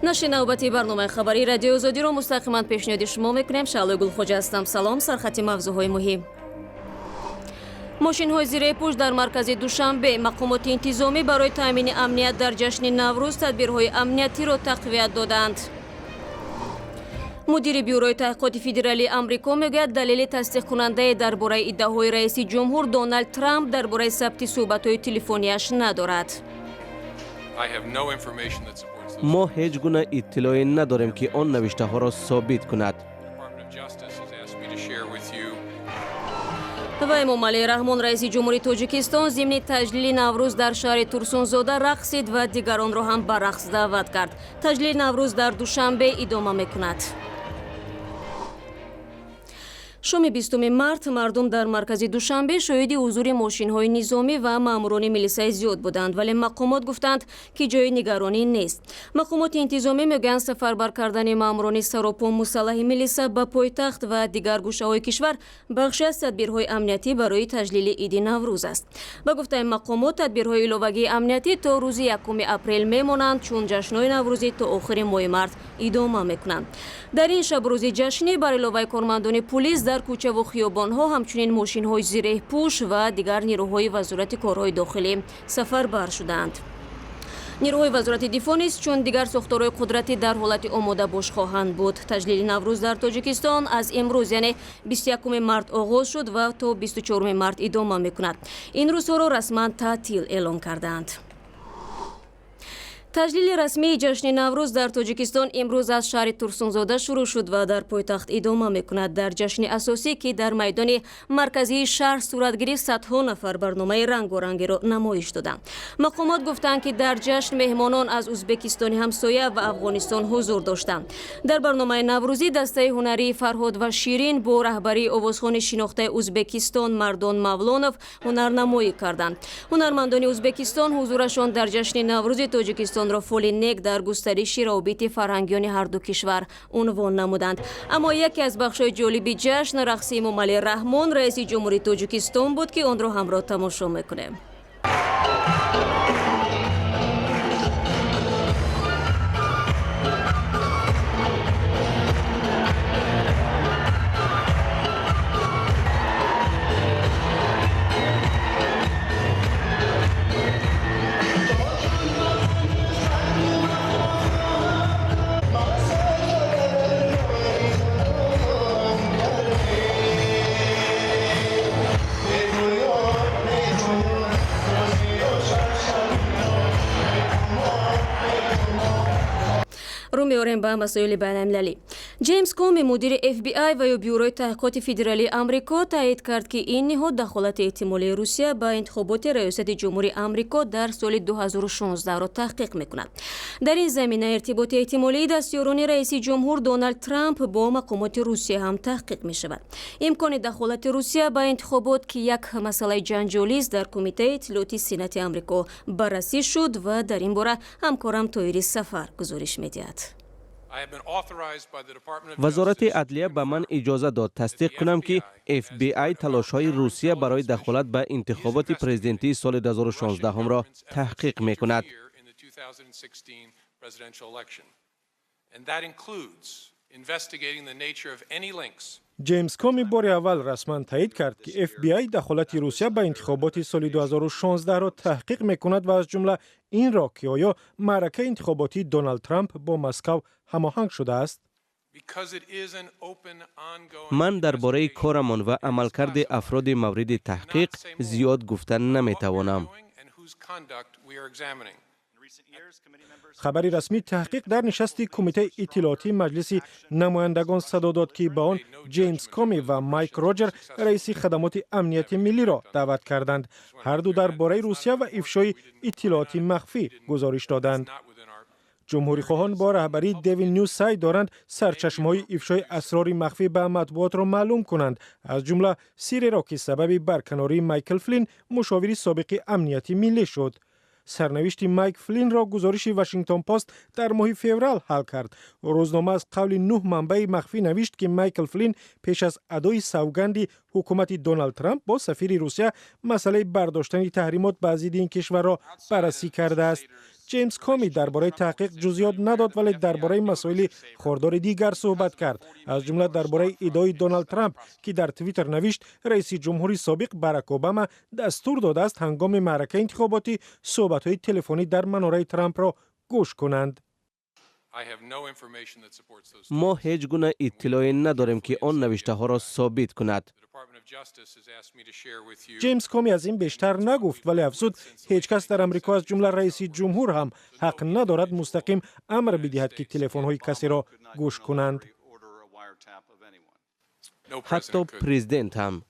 نشر نوبتی برنامه خبری رادیو آزادی رو مستقیما پیشنهاد شما میکنیم. شعله گلخوجه هستم. سلام. سرخط موضوعهای مهم. ماشین‌های زیر پوش در مرکز دوشنبه. مقامات انتظامی برای تامین امنیت در جشن نوروز تدبیرهای امنیتی را تقویت دادند. مدیر بیوروی تحقیقات فدرالی آمریکا میگوید دلیل تصدیق کننده درباره ادعاهای رئیس جمهور دونالد ترامپ درباره ثبت صحبت‌های تلفنیش ندارد. ما هیچ گونه اطلاعی نداریم که آن نوشته ها را ثابت کند. و امام علی رحمان رئیس جمهوری تاجیکستان ضمن تجلیل نوروز در شهر تورسونزاده رقصید و دیگران را هم به رقص دعوت کرد. تجلیل نوروز در دوشنبه ادامه میکند. شام 20 مارت مردم در مرکز دوشنبه شاهد حضور ماشین‌های نظامی و ماموران میلیسای زیاد بودند، ولی مقامات گفتند که جای نگرانی نیست. مقامات انتظامی میگویند سفربر کردن ماموران سراپا مسلح میلیسا به پایتخت و دیگر گوشه‌های کشور بخشی از تدبیرهای امنیتی برای تجلیل عید نوروز است. به گفته مقامات تدبیرهای علاوه‌ای امنیتی تا روز 1 اپریل میمانند، چون جشن‌های نوروزی تا آخر ماه مارت ادامه میکنند. در این شب روز جشنی بر علاوه کارمندان پلیس در کوچه و خیابان‌ها همچنین ماشین‌های زیر پوش و دیگر نیروهای وزارت کارهای داخلی سفربر شدند. نیروهای وزارت دفاع نیز چون دیگر ساختارهای قدرتی در حالت آماده باش خواهند بود. تجلیل نوروز در تاجیکستان از امروز یعنی 21 مارت آغاز شد و تا 24 مارت ادامه می‌کند. این روزها را رسما تعطیل اعلام کردند. تجلیل رسمی جشن نوروز در تاجیکستان امروز از شهر تورسونزاده شروع شد و در پایتخت ادامه میکند. در جشن اساسی که در میدان مرکزی شهر صورت گرفت، صدها نفر برنامه رنگارنگی را نمایش دادند. مقامات گفتند که در جشن مهمانان از ازبکستان همسایه و افغانستان حضور داشتند. در برنامه نوروزی دسته هنری فرهاد و شیرین با رهبری آوازخوان شناخته ازبکستان مردان مولانوف هنرنمایی کردند. هنرمندان ازبکستان حضورشان در جشن نوروز تاجیکستان را فول نیک در گسترش روابط فرهنگیان هر دو کشور عنوان نمودند. اما یکی از بخش‌های جالب جشن رقص امام علی رحمان رئیس جمهوری تاجیکستان بود که آن را همراه تماشا می‌کنیم. رو می‌آوریم به مسائل بین‌المللی. جیمز کومی مدیر FBI و بیوروی تحقیقات فدرالی آمریکا تایید کرد که این نهاد دخالت احتمالی روسیه به انتخابات ریاست جمهوری آمریکا در سال 2016 را تحقیق می‌کند. در این زمینه ارتباط احتمالی دستیاران رئیس جمهور دونالد ترامپ با مقامات روسیه هم تحقیق می‌شود. امکان دخالت روسیه به انتخابات که یک مسئله جنجالی است در کمیته اطلاعاتی سنات آمریکا بررسی شد و در این باره همکارم طاهری سفر گزارش می‌دهد. وزارت عدلیه به من اجازه داد تصدیق کنم که FBI تلاش‌های روسیه برای دخالت به انتخابات پرزیدنتی سال 2016 هم را تحقیق می‌کند. جیمز کومی بار اول رسما تایید کرد که FBI دخالت روسیه به انتخابات سال 2016 را تحقیق می‌کند و از جمله این را که آیا معرکه انتخاباتی دونالد ترامپ با مسکو هماهنگ شده است. من درباره کارمان و عملکرد افراد مورد تحقیق زیاد گفتن نمی‌توانم. خبری رسمی تحقیق در نشست کمیته اطلاعاتی مجلس نمایندگان صدا داد که با آن جیمز کومی و مایک روجر رئیس خدمات امنیتی ملی را دعوت کردند. هر دو درباره روسیه و افشای اطلاعاتی مخفی گزارش دادند. جمهوری خواهان با رهبری دیوید نیوز سعی دارند سرچشمه‌های افشای اسرار مخفی به مطبوعات را معلوم کنند، از جمله سری را که سبب برکناری مایکل فلین مشاور سابق امنیتی ملی شد. سرنوشت مایک فلین را گزارش واشنگتن پست در ماه فوریه حل کرد. روزنامه از قول 9 منبع مخفی نوشت که مایکل فلین پیش از ادای سوگند حکومت دونالد ترامپ با سفیر روسیه مسئله برداشتن تحریمات بر ضد این کشور را بررسی کرده است. جیمز کامی درباره تحقیق جزئیات نداد ولی درباره مسائل خاردار دیگر صحبت کرد. از جمله درباره ادعای دونالد ترامپ که در توییتر نوشت رئیس جمهوری سابق باراک اوباما دستور داده است هنگام معرکه انتخاباتی صحبت‌های تلفنی در مناره ترامپ را گوش کنند. ما هیچ گونه اطلاعی نداریم که آن نوشته ها را ثابت کند. جیمز کامی از این بیشتر نگفت ولی افزود هیچ کس در امریکا از جمله رئیس جمهور هم حق ندارد مستقیم امر بدهد که تلفن‌های کسی را گوش کنند. حتی پرزیدنت هم.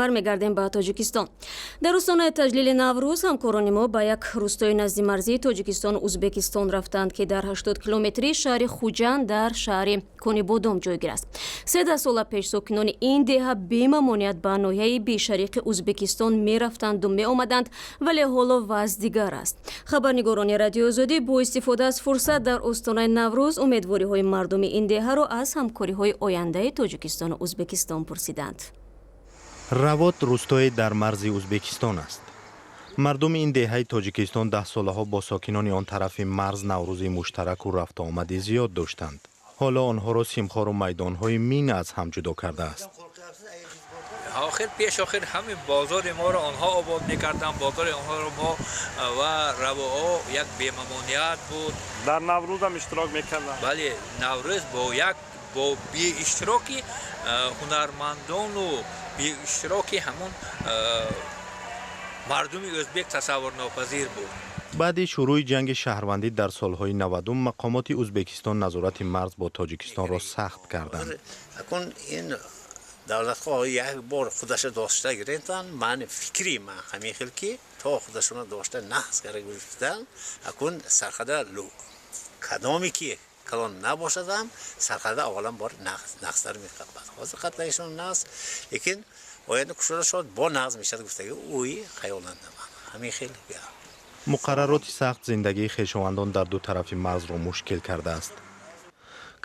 бармегардем ба тоҷикистон. дар рӯзонаи таҷлили наврӯз ҳамкорони мо ба як рӯстои назди марзии тоҷикистону узбекистон рафтанд ки дар 80 километри шаҳри хуҷанд дар шаҳри конибодом ҷойгир аст. 13 сола пеш сокинони ин деҳа бемамоният ба ноҳияи бешариқи узбекистон мерафтанду меомаданд вале ҳоло вазъ дигар аст. хабарнигорони радиои озодӣ бо истифода аз фурсат дар остонаи наврӯз умедвориҳои мардуми ин деҳаро аз ҳамкориҳои ояндаи тоҷикистону узбекистон пурсиданд. равот рӯстое дар марзи ӯзбекистон аст. мардуми ин деҳаи тоҷикистон 10 солаҳо бо сокинони он тарафи марз наврӯзи муштараку рафтуомади зиёд доштанд. ҳоло онҳоро симхору майдонҳои мина аз ҳам ҷудо кардааст. آخر پیش آخر همین بازار ما را آنها آباد می‌کردن، بازار آنها را ما و رواها یک بی‌ممانعت بود. در نوروز هم اشتراک می‌کردن. بله، نوروز با بی اشتراکی هنرمندان و بی اشتراکی همون مردم ازبک تصور ناپذیر بود. баъди шурӯи ҷанги шаҳрвандӣ дар солҳои 90 мақомоти ӯзбекистон назорати марз бо тоҷикистонро сахт карданд. давлатҳо як бор худаш дошта гирифтан, ман фикри ман ҳамин хел ки то худашона дошта нақз гирифтан, акун сархада кадоме ки калон набошадам сархада аввалан бор нақздар меқабад. ҳозир қатлагишон нақз, лекин оянда кушода шод бо нақз мешад гуфтаги уи хаёланда ман ҳамин хел муқаррароти сахт зиндагии хешовандон дар ду тарафи марзро мушкил кардааст.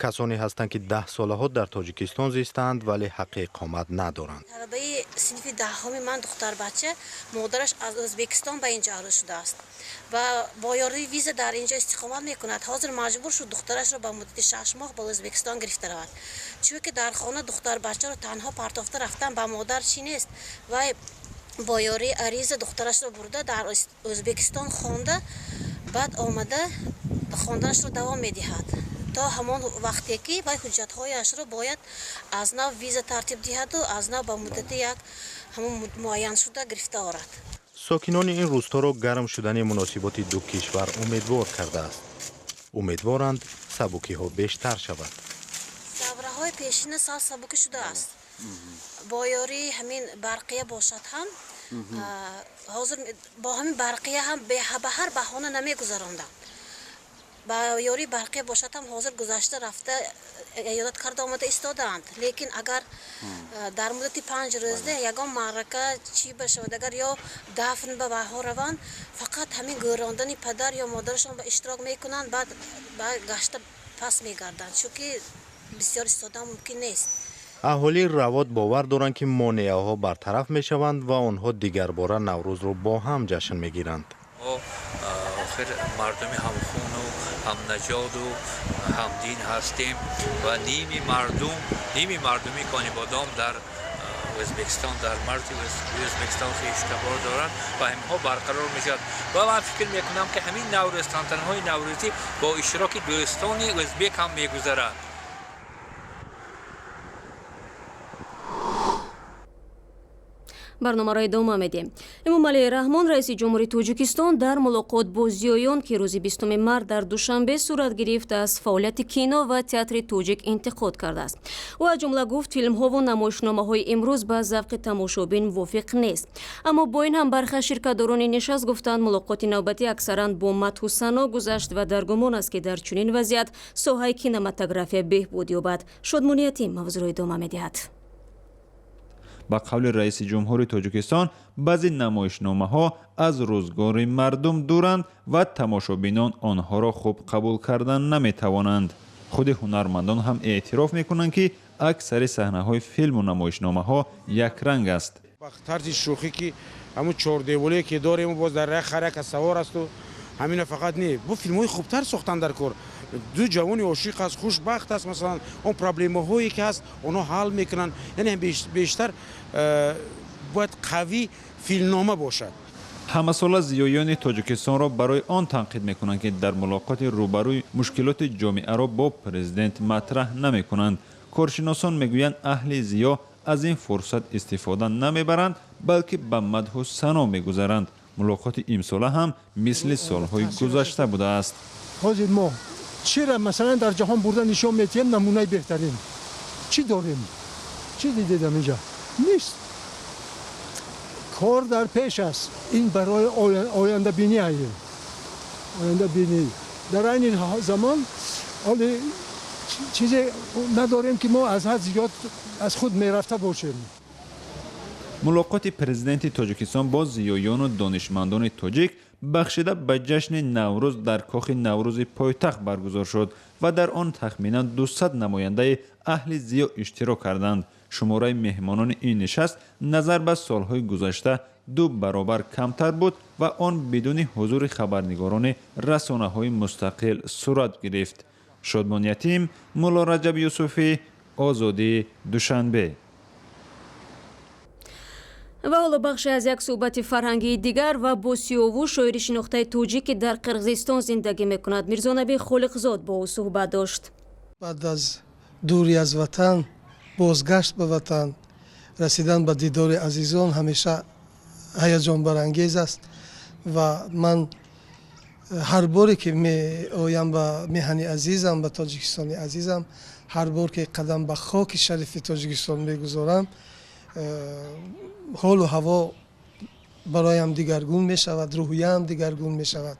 کسانی هستند که 10 سالها در تاجیکستان زیستند ولی حق اقامت ندارند. طلبه صنف دهم من دختر بچه مادرش از ازبکستان به اینجا آورده شده است و با یاری ویزا در اینجا استقامت میکند. حاضر مجبور شد دخترش را به مدت 6 ماه به ازبکستان گرفته رود. چون که در خانه دختر بچه را تنها پرتافته رفتن به مادر چی نیست و با یاری عریض دخترش را برده در ازبکستان خوانده، بعد آمده خواندنش را دوام میدهد تا همان وقتی که وی حجت‌هایش را باید از نو ویزا ترتیب دهد و از نو به مدت یک همون معین شده گرفته آورد. ساکنان این روستا را گرم شدن مناسبات دو کشور امیدوار کرده است. امیدوارند سبکی‌ها بیشتر شود. صبرهای پیشین سال سبک شده است. با یاری همین برقیه باشد هم حاضر با همین برقیه هم به هر بهانه نمیگذراندند. با یاری برقی باشد هم حاضر گذشته رفته ایادت کرده آمده ایستادند، لیکن اگر در مدت 5 روزه یگان معرکه چی بشود، اگر یا دفن به بها روند فقط همین گراندن پدر یا مادرشان به اشتراک میکنند، بعد گشته پس میگردند، چون که بسیار ایستادن ممکن نیست. اهالی روات باور دارند که مانعه‌ها برطرف میشوند و آنها دیگر باره نوروز رو با هم جشن میگیرند. آخر مردم همخون و همنژاد و همدین هستیم و نیمی مردمی کانیبادام در ازبکستان در مرز ازبکستان خویشتبار دارند و همها برقرار میشد و من فکر میکنم که همین نوروز تنتنهای نوروزی با اشتراک دوستان ازبک هم میگذرد. барномаро идома медем. Эмомалии Раҳмон, раиси ҷумҳури Тоҷикистон, дар мулоқот бо зиёён ки рӯзи 20 март дар душанбе сурат гирифт, аз фаъолияти кино ва театри тоҷик интиқод кардааст. ӯ аз ҷумла гуфт, филмҳову намоишномаҳои имрӯз ба завқи тамошобин мувофиқ нест. аммо бо ин ҳам бархи ширкатдорони нишаст гуфтанд, мулоқоти навбатӣ аксаран бо мадҳу сано гузашт ва дар гумон аст ки дар чунин вазъият соҳаи кинематография беҳбуд ёбад. Шодмони Ятим мавзӯъро идома медиҳад. ба қавли раиси ҷумҳури Тоҷикистон, баъзе намоишномаҳо аз рӯзгори мардум дуранд ва тамошобинон онҳоро хуб қабул кардан наметавонанд. худи ҳунармандон ҳам эътироф мекунанд ки аксари саҳнаҳои филму намоишномаҳо якранг аст. тарзи шӯхӣ ки ҳамун чордеволие ки дорем боз дар рай харака савор асту ҳамина фақат не бу филмҳои хубтар сохтан дар кор. ду ҷавони ошиқ аст, хушбахт аст, масалан он проблемаҳое ки ҳаст онҳо ҳал мекунанд. яъне бештар бояд қавӣ филмнома бошад. ҳамасола зиёёни Тоҷикистонро барои он танқид мекунанд ки дар мулоқоти рӯбарӯи мушкилоти ҷомеаро бо президент матраҳ намекунанд. коршиносон мегӯянд аҳли зиё аз ин фурсат истифода намебаранд, балки ба мадҳу сано мегузаранд. мулоқоти имсола ҳам мисли солҳои гузашта будааст. ҳозир мо чира масалан дар ҷаҳон бурда нишон медиҳем намунаи беҳтарин чӣ дорем? чӣ дидем инҷа? нест. кор дар пеш аст. ин барои ояндабинӣ аст. ояндабинӣ. дар айни замон оли чизе надорем ки мо аз ҳад зиёд аз худ мерафта бошем. мулоқоти президенти Тоҷикистон бо зиёёну донишмандони тоҷик бахшида ба ҷашни наврӯз дар кохи наврӯзи пойтахт баргузор шуд ва дар он тахминан 200 намояндаи аҳли зиё иштирок карданд. шумораи меҳмонони ин нишаст назар ба солҳои гузашта 2 баробар камтар буд ва он бидуни ҳузури хабарнигорони расонаҳои мустақил сурат гирифт. Шодмон Ятим, Мулло Раҷаб Юсуфӣ, Озодӣ, Душанбе. ва ҳоло бахше аз як суҳбати фарҳангии дигар ва бо сиёву шоири шинохтаи тоҷик ки дар Қирғизистон зиндагӣ мекунад, Мирзонаби Холиқзод бо ӯ суҳбат дошт. баъд аз дурӣ аз ватан, бозгашт ба ватан, расидан ба дидори азизон ҳамеша ҳаяҷонбарангез аст ва ман ҳар боре ки меоям ба меҳани азизам, ба Тоҷикистони азизам, ҳар бор ки қадам ба хоки шарифи Тоҷикистон мегузорам, ҳолу ҳаво бароям дигаргун мешавад, рӯҳияам дигаргун мешавад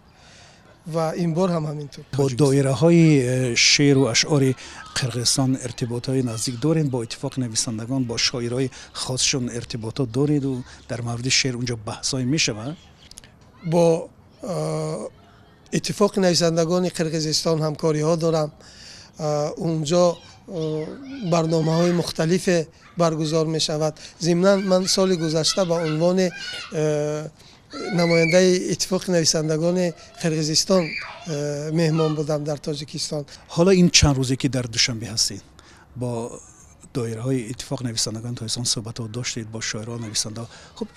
ва ин бор ҳам ҳаминтур. бо доираҳои шеъру ашъори Қирғизистон иртиботҳои наздик дорем, бо иттифоқи нависандагон, бо шоирҳои хосшон иртиботот дореду дар мавриди шеър унҷо баҳсҳое мешавад? бо иттифоқи нависандагони Қирғизистон ҳамкориҳо дорам. унҷо барномаҳои мухталифе баргузор мешавад. зимнан ман соли гузашта ба унвони намояндаи иттифоқи нависандагони Қирғизистон меҳмон будам дар Тоҷикистон. ҳоло ин чанд рӯзе ки дар Душанбе ҳастед, бо доираҳои иттифоқи нависандагони Тоҷикистон суҳбатҳо доштед, бо шоиро нависандаҳо. хуб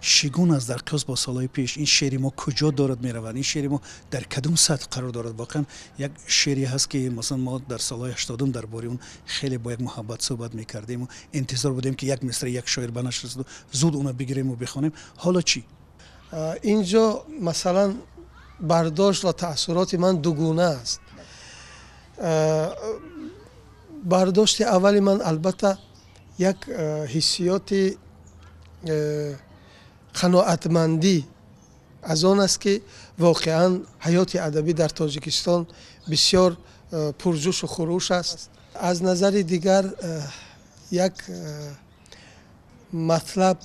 шигун аст дар қиёс бо солҳои пеш? ин шеъри мо куҷо дорад меравад? ин шеъри мо дар кадом сатҳ қарор дорад? воқеан як шеъре ҳаст ки масалан мо дар солҳои 80 дар бори он хеле бо як муҳаббат суҳбат мекардему, интизор будем ки як мисраи як шоир ба нашр расиду, зуд уна бигирему бихонем. ҳоло чӣ? инҷо масалан бардошт ва таъссуроти ман дугуна аст. бардошти аввали ман албатта як ҳиссиёти қаноатмандӣ аз он аст ки воқеан ҳаёти адабӣ дар Тоҷикистон бисёр пурҷӯшу хурӯш аст. аз назари дигар як матлаб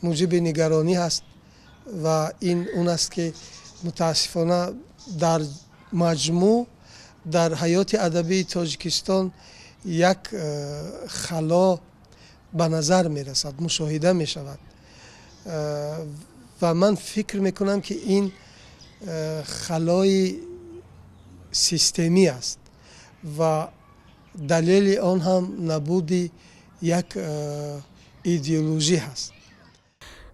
муҷиби нигаронӣ ҳаст ва ин он аст ки мутаассифона дар маҷмӯъ дар ҳаёти адабии Тоҷикистон як хало ба назар мерасад, мушоҳида мешавад ва ман фикр мекунам ки ин халои системӣ аст ва далели он ҳам набуди як идеологӣ ҳаст.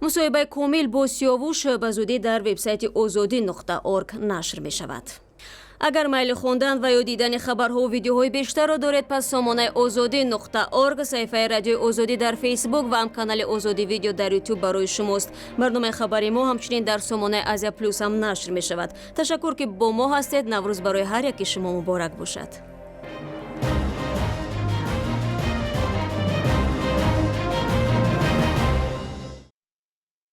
мусоҳибаи комил бо Сиёвуш ба зудӣ дар вебсайти озодӣ.орг нашр мешавад. агар майли хондан ва ё дидани хабарҳо ва видеоҳои бештарро доред, пас сомонаи озодӣ.орг, саҳифаи радиои озодӣ дар фейсбук ва ҳам канали озодӣ видео дар ютуб барои шумост. барномаи хабари мо ҳамчунин дар сомонаи Азия Плюс ҳам нашр мешавад. ташаккур ки бо мо ҳастед. наврӯз барои ҳар яки шумо муборак бошад.